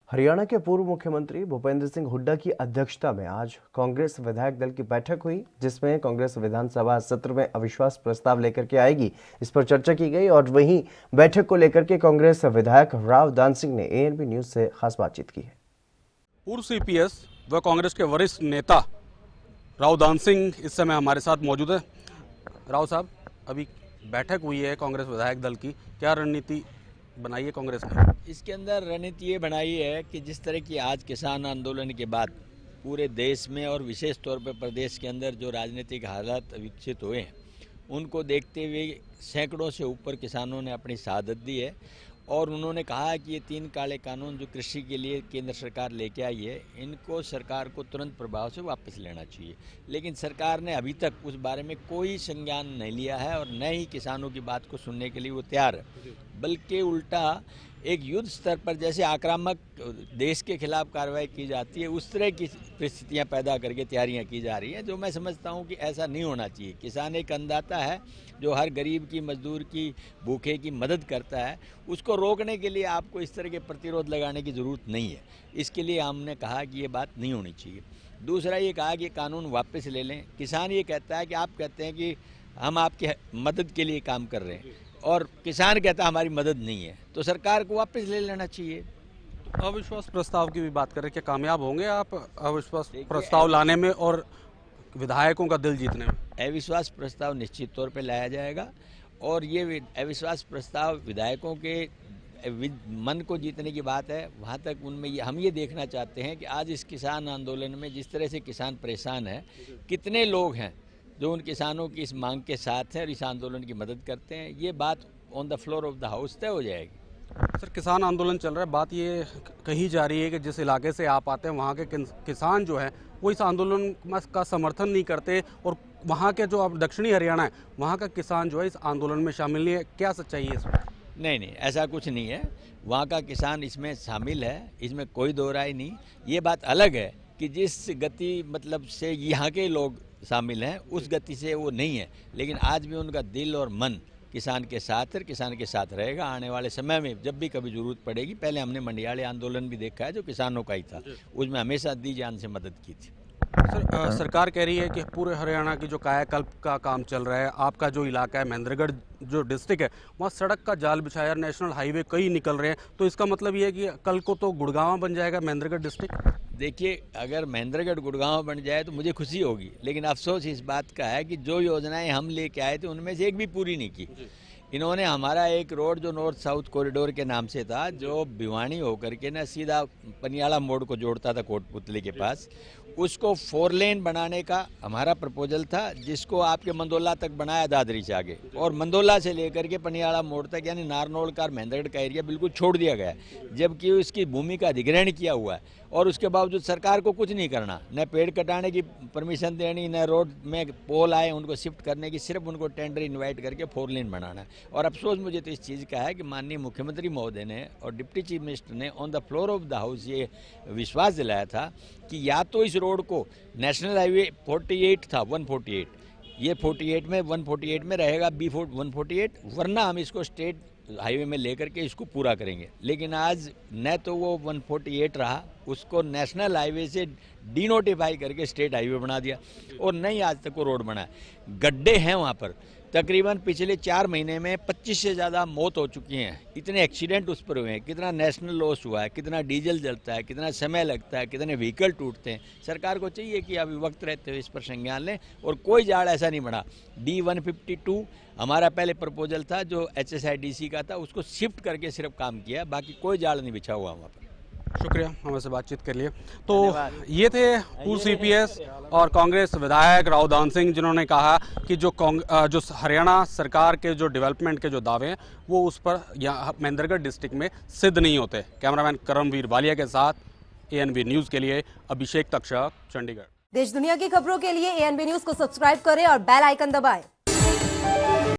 हरियाणा के पूर्व मुख्यमंत्री भूपेंद्र सिंह हुड्डा की अध्यक्षता में आज कांग्रेस विधायक दल की बैठक हुई, जिसमें कांग्रेस विधानसभा सत्र में अविश्वास प्रस्ताव लेकर के आएगी, इस पर चर्चा की गई। और वहीं बैठक को लेकर के कांग्रेस विधायक राव दान सिंह ने एएनबी न्यूज से खास बातचीत की है। पूर्व सीपीएस व कांग्रेस के वरिष्ठ नेता राव दान सिंह इस समय हमारे साथ मौजूद है। राव साहब, अभी बैठक हुई है कांग्रेस विधायक दल की, क्या रणनीति बनाई है कांग्रेस ने? इसके अंदर रणनीति ये बनाई है कि जिस तरह की आज किसान आंदोलन के बाद पूरे देश में और विशेष तौर पर प्रदेश के अंदर जो राजनीतिक हालात विकसित हुए हैं, उनको देखते हुए सैकड़ों से ऊपर किसानों ने अपनी शहादत दी है और उन्होंने कहा है कि ये 3 काले कानून जो कृषि के लिए केंद्र सरकार लेके आई है, इनको सरकार को तुरंत प्रभाव से वापस लेना चाहिए। लेकिन सरकार ने अभी तक उस बारे में कोई संज्ञान नहीं लिया है और न ही किसानों की बात को सुनने के लिए वो तैयार है, बल्कि उल्टा एक युद्ध स्तर पर जैसे आक्रामक देश के खिलाफ कार्रवाई की जाती है, उस तरह की परिस्थितियां पैदा करके तैयारियां की जा रही हैं, जो मैं समझता हूं कि ऐसा नहीं होना चाहिए। किसान एक अन्नदाता है जो हर गरीब की, मजदूर की, भूखे की मदद करता है। उसको रोकने के लिए आपको इस तरह के प्रतिरोध लगाने की ज़रूरत नहीं है। इसके लिए हमने कहा कि ये बात नहीं होनी चाहिए। दूसरा ये कहा कि कानून वापस ले लें। किसान ये कहता है कि आप कहते हैं कि हम आपकी मदद के लिए काम कर रहे हैं और किसान कहता है हमारी मदद नहीं है, तो सरकार को वापस ले लेना चाहिए। अविश्वास प्रस्ताव की भी बात करें, क्या कामयाब होंगे आप अविश्वास प्रस्ताव लाने में और विधायकों का दिल जीतने में? अविश्वास प्रस्ताव निश्चित तौर पे लाया जाएगा और ये अविश्वास प्रस्ताव विधायकों के मन को जीतने की बात है। वहाँ तक उनमें हम ये देखना चाहते हैं कि आज इस किसान आंदोलन में जिस तरह से किसान परेशान है, कितने लोग हैं जो उन किसानों की इस मांग के साथ हैं और इस आंदोलन की मदद करते हैं। ये बात on the floor of the house तय हो जाएगी। सर, किसान आंदोलन चल रहा है, बात ये कही जा रही है कि जिस इलाके से आप आते हैं वहाँ के किसान जो है वो इस आंदोलन का समर्थन नहीं करते और वहाँ के जो आप दक्षिणी हरियाणा है वहाँ का किसान जो है इस आंदोलन में शामिल नहीं है, क्या सच्चाई है इसमें? नहीं, ऐसा कुछ नहीं है। वहाँ का किसान इसमें शामिल है, इसमें कोई दो राय नहीं। ये बात अलग है कि जिस गति मतलब से यहाँ के लोग शामिल हैं, उस गति से वो नहीं है, लेकिन आज भी उनका दिल और मन किसान के साथ है, किसान के साथ रहेगा। आने वाले समय में जब भी कभी ज़रूरत पड़ेगी, पहले हमने मंडियाले आंदोलन भी देखा है जो किसानों का ही था, उसमें हमेशा दी जान से मदद की थी। सर, सरकार कह रही है कि पूरे हरियाणा की जो कायाकल्प का काम चल रहा है, आपका जो इलाका है महेंद्रगढ़ जो डिस्ट्रिक्ट है वहाँ सड़क का जाल बिछाया, नेशनल हाईवे कई निकल रहे हैं, तो इसका मतलब ये है कि कल को तो गुड़गांव बन जाएगा महेंद्रगढ़ डिस्ट्रिक्ट? देखिए, अगर महेंद्रगढ़ गुड़गांव बन जाए तो मुझे खुशी होगी, लेकिन अफसोस इस बात का है कि जो योजनाएं हम लेके आए थे उनमें से एक भी पूरी नहीं की। इन्होंने हमारा एक रोड जो नॉर्थ साउथ कॉरिडोर के नाम से था, जो भिवानी होकर के ना सीधा पनियाला मोड़ को जोड़ता था कोटपुतली के पास, उसको 4 लेन बनाने का हमारा प्रपोजल था, जिसको आपके मंदोला तक बनाया दादरी से आगे, और मंदोला से लेकर के पनियाला मोड़ तक यानी नारनौल का महेंद्रगढ़ का एरिया बिल्कुल छोड़ दिया गया है, जबकि उसकी भूमि का अधिग्रहण किया हुआ है और उसके बावजूद सरकार को कुछ नहीं करना, न पेड़ कटाने की परमिशन देनी, न रोड में पोल आए उनको शिफ्ट करने की, सिर्फ उनको टेंडर इन्वाइट करके 4 लेन बनाना है। और अफसोस मुझे तो इस चीज़ का है कि माननीय मुख्यमंत्री महोदय ने और डिप्टी चीफ मिनिस्टर ने on the floor of the house ये विश्वास दिलाया था कि या तो इस रोड को नेशनल हाईवे 48 था 148, ये 48 में 148 में रहेगा B148, वरना हम इसको स्टेट हाईवे में लेकर के इसको पूरा करेंगे। लेकिन आज न तो वो 148 रहा, उसको नेशनल हाईवे से डीनोटिफाई करके स्टेट हाईवे बना दिया और नहीं आज तक वो रोड बना है। गड्ढे हैं वहाँ पर, तकरीबन पिछले 4 महीने में 25 से ज़्यादा मौत हो चुकी हैं, इतने एक्सीडेंट उस पर हुए हैं, कितना नेशनल लॉस हुआ है, कितना डीजल जलता है, कितना समय लगता है, कितने व्हीकल टूटते हैं। सरकार को चाहिए कि अभी वक्त रहते हुए इस पर संज्ञान लें और कोई जाड़ ऐसा नहीं बना। D152 हमारा पहले प्रपोजल था जो HSIDC का था, उसको शिफ्ट करके सिर्फ काम किया, बाकी कोई जाड़ नहीं बिछा हुआ वहाँ पर। शुक्रिया हमसे बातचीत के लिए। तो ये थे पूर्व सीपीएस और कांग्रेस विधायक राव दान सिंह, जिन्होंने कहा कि जो हरियाणा सरकार के जो डेवलपमेंट के जो दावे हैं वो उस पर यहाँ महेंद्रगढ़ डिस्ट्रिक्ट में सिद्ध नहीं होते। कैमरामैन करमवीर वालिया के साथ एएनबी न्यूज़ के लिए अभिषेक तक्षक, चंडीगढ़। देश दुनिया की खबरों के लिए एएनबी न्यूज़ को सब्सक्राइब करें और बेल आइकन दबाएं।